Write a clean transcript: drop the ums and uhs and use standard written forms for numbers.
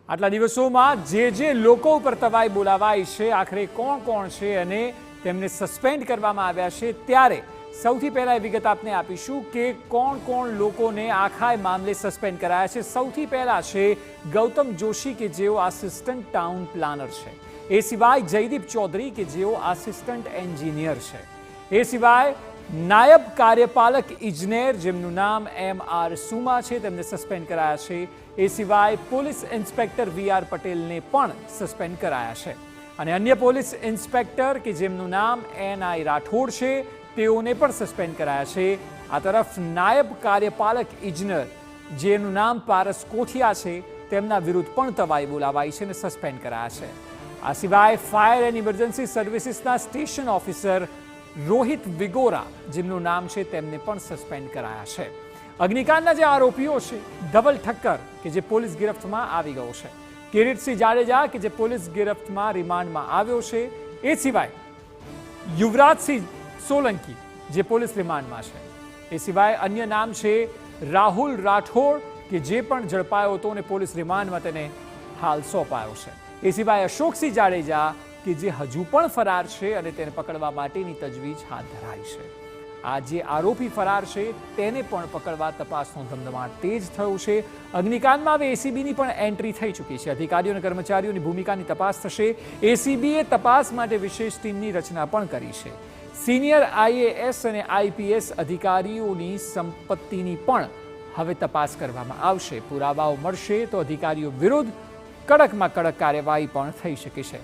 આટલા દિવસોમાં જે લોકો ઉપર તવાઈ બોલાવાઈ છે, આખરે કોણ છે અને તેમને સસ્પેન્ડ કરવામાં આવ્યા છે, ત્યારે સૌથી પહેલા એ વિગત આપને આપીશું કે કોણ લોકોને આખા મામલે સસ્પેન્ડ કરાયા છે। સૌથી પહેલા છે ગૌતમ જોશી કે જેઓ આસિસ્ટન્ટ ટાઉન પ્લાનર છે, એ સિવાય જયદીપ ચૌધરી કે જેઓ આસિસ્ટન્ટ એન્જિનિયર છે, એ સિવાય નાયબ કાર્યપાલક ઇજનેર જેમનું નામ MR સુમા છે તેમને સસ્પેન્ડ કરાયા છે, એ સિવાય પોલીસ ઇન્સ્પેક્ટર VR પટેલને પણ સસ્પેન્ડ કરાયા છે અને અન્ય પોલીસ ઇન્સ્પેક્ટર કે જેમનું નામ NI રાઠોડ છે તેઓને પણ સસ્પેન્ડ કરાયા છે। આ તરફ નાયબ કાર્યપાલક ઇજનેર જેનું નામ પારસ કોઠિયા છે તેમના વિરુદ્ધ પણ તવાઈ બોલાવાઈ છે અને સસ્પેન્ડ કરાયા છે। આ સિવાય ફાયર એન્ડ ઇમરજન્સી સર્વિસીસના સ્ટેશન ઓફિસર રોહિત વિગોરા જેમનું નામ છે તેમને પણ સસ્પેન્ડ કરાયા છે। અગ્નિકાંડના જે આરોપીઓ છે ધવલ ઠક્કર કે જે પોલીસ ગિરફ્તમાં આવી ગયો છે, કિરીટસિંહ જાડેજા કે જે પોલીસ ગિરફ્તમાં રિમાન્ડમાં આવ્યો છે, એ સિવાય યુવરાજસિંહ સોલંકી જે પોલીસ રિમાન્ડમાં છે, એ સિવાય અન્ય નામ છે રાહુલ રાઠોડ કે જે પણ ઝડપાયો હતો અને પોલીસ રિમાન્ડમાં તેને હાલ સોંપાયો છે, એ સિવાય અશોકસિંહ જાડેજા કે જે હજુ પણ ફરાર છે અને તેને પકડવા માટેની તજવીજ હાથ ધરાઈ છે। આ જે આરોપી ફરાર છે તેને પણ પકડવા તપાસનો ધમધમાટ તેજ થયો છે। અગ્નિકાંડમાં હવે એસીબીની પણ એન્ટ્રી થઈ ચૂકી છે, અધિકારીઓ અને કર્મચારીઓની ભૂમિકાની તપાસ થશે। એસીબીએ તપાસ માટે વિશેષ ટીમની રચના પણ કરી છે। સિનિયર IAS અને IPS અધિકારીઓની સંપત્તિની પણ હવે તપાસ કરવામાં આવશે। પુરાવાઓ મળશે તો અધિકારીઓ વિરુદ્ધ કડકમાં કડક કાર્યવાહી પણ થઈ શકે છે।